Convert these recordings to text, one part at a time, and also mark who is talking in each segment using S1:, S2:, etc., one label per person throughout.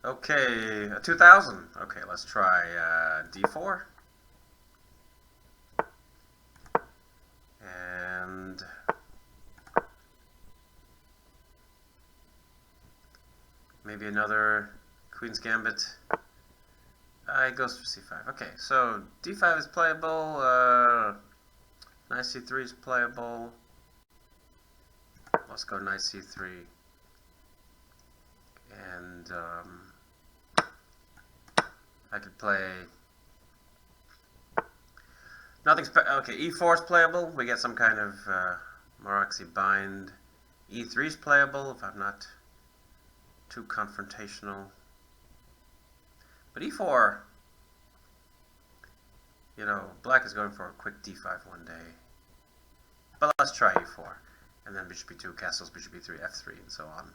S1: Okay, 2000. Okay, let's try d4. And maybe another Queen's Gambit. It goes for c5. Okay, so d5 is playable. Knight c3 is playable. Let's go knight c3. And I could play nothing. Okay, e4 is playable. We get some kind of Maroxy bind. e3 is playable if I'm not too confrontational. But e4, you know, black is going for a quick d5 one day. But let's try e4. And then bishop e2, castles, bishop e3, f3, and so on.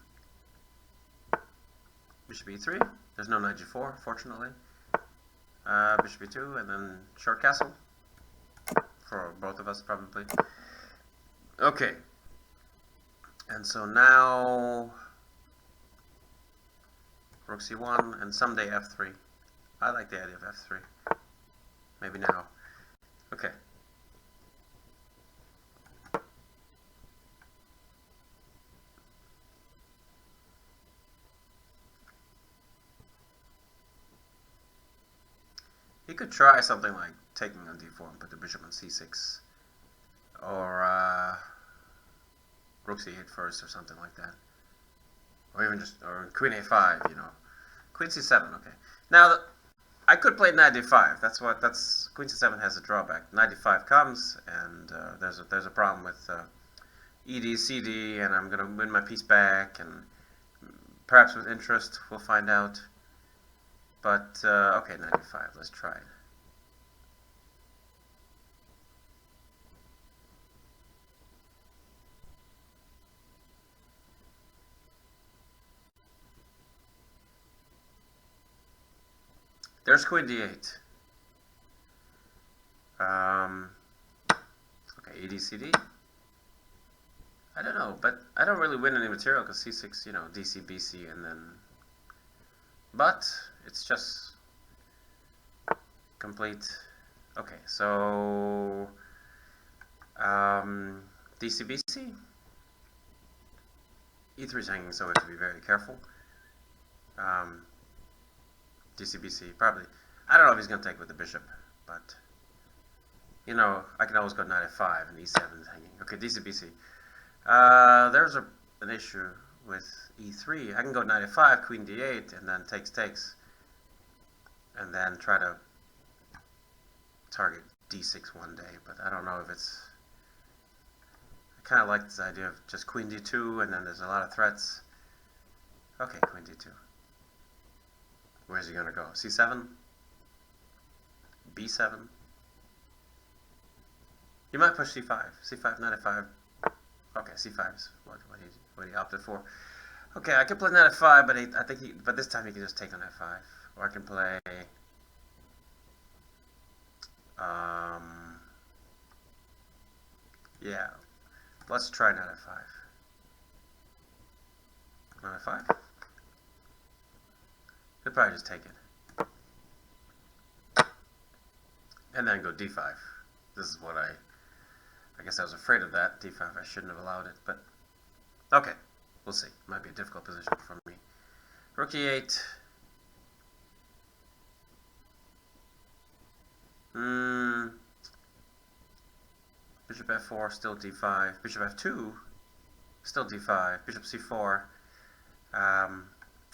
S1: Bishop e3. There's no knight g4, fortunately. Bishop e2, and then short castle. For both of us, probably. Okay. And so now rook c1, and someday f3. I like the idea of f3. Maybe now. Okay. He could try something like taking on d4 and put the bishop on c6. Or rook c8 first or something like that. Or even just, or queen a5, you know. Queen c7, okay. Now, I could play knight d5. That's queen c7 has a drawback. Knight d5 comes, and there's a problem with ed, cd, and I'm gonna win my piece back, and perhaps with interest, we'll find out. But okay, knight d5. Let's try it. There's queen d8. Okay, EDCD. I don't know, but I don't really win any material because c6, you know, DC, BC, and then... But it's just complete. Okay, so... DC, BC. E3 is hanging, so we have to be very careful. DCBC, probably. I don't know if he's going to take with the bishop, but, you know, I can always go knight f5 and e7 is hanging. Okay, DCBC. There's an issue with e3. I can go knight f5, queen d8, and then takes, and then try to target d6 one day, but I don't know if it's... I kind of like this idea of just queen d2, and then there's a lot of threats. Okay, queen d2. Where's he gonna go? C7? B7? You might push C5. C5, knight f5. Okay, C5 is what he opted for. Okay, I could play knight f5, but this time he can just take on f5. Or I can play yeah. Let's try knight f5. Knight f5. He'll probably just take it. And then go d5. This is what I guess I was afraid of that. d5, I shouldn't have allowed it, but okay. We'll see. Might be a difficult position for me. Rook e8. Bishop f4, still d5. Bishop f2, still d5. Bishop c4.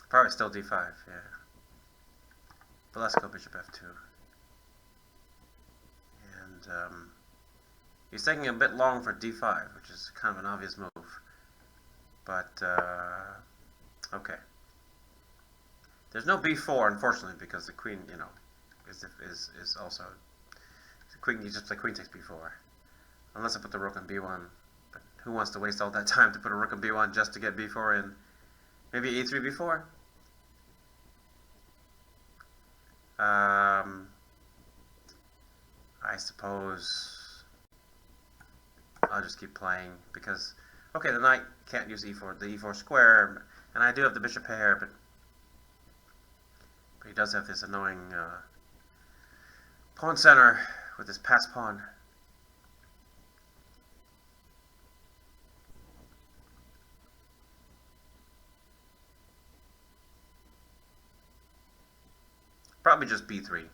S1: Probably still d5, yeah. But let's go bishop f2. And he's taking a bit long for d5, which is kind of an obvious move. But okay. There's no b4, unfortunately, because the queen, you know, is also the queen. You just play queen takes b4, unless I put the rook on b1. But who wants to waste all that time to put a rook on b1 just to get b4 in? Maybe e3, b4. I suppose I'll just keep playing because, okay, the knight can't use e4, the e4 square, and I do have the bishop pair, but But he does have this annoying pawn center with his pass pawn. Probably just b3.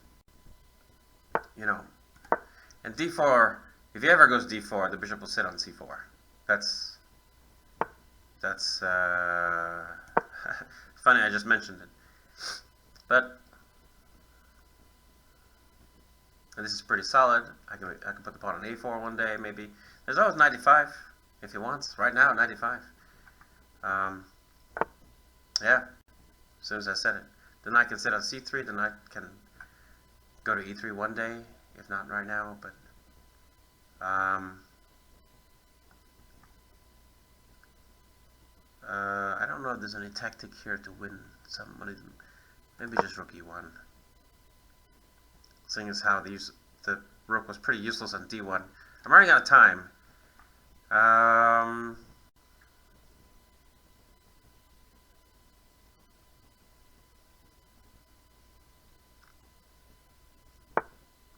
S1: You know. And d4, if he ever goes d4, the bishop will sit on c4. That's funny, I just mentioned it. But and this is pretty solid. I can put the pawn on a4 one day, maybe. There's always 95 if he wants. Right now, 95. Yeah, as soon as I said it. The knight can sit on c3. The knight can go to e3 one day, if not right now. But I don't know if there's any tactic here to win some money. Maybe just rook e1. Seeing as how the rook was pretty useless on d1. I'm running out of time.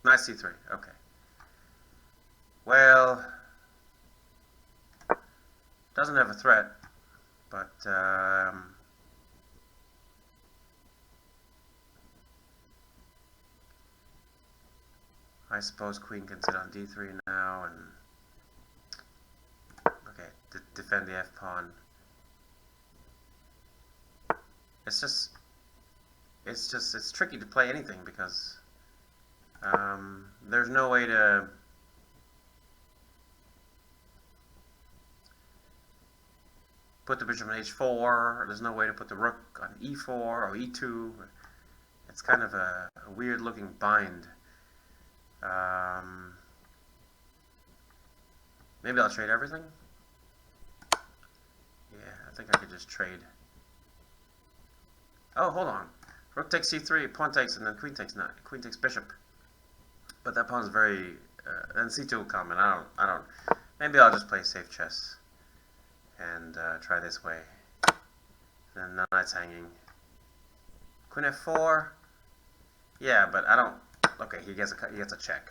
S1: Knight c3. Okay. Well, doesn't have a threat, but I suppose queen can sit on d3 now and okay, defend the f pawn. It's tricky to play anything because there's no way to put the bishop on h4. There's no way to put the rook on e4 or e2. It's kind of a weird looking bind. Maybe I'll trade everything. Yeah, I think I could just trade. Oh, hold on. Rook takes c3, pawn takes, and then queen takes bishop. But that pawn's very and c2 will come, and I don't. Maybe I'll just play safe chess and try this way. And then the knight's hanging. Queen f4. Yeah, but I don't. Okay, he gets a check.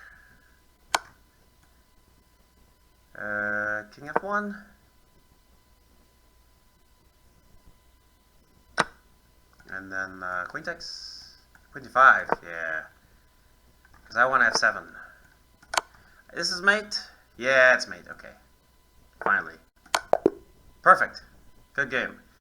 S1: King f1. And then queen takes. Queen d5. Yeah. Because I want f7. This is mate? Yeah, it's mate. Okay. Finally. Perfect. Good game.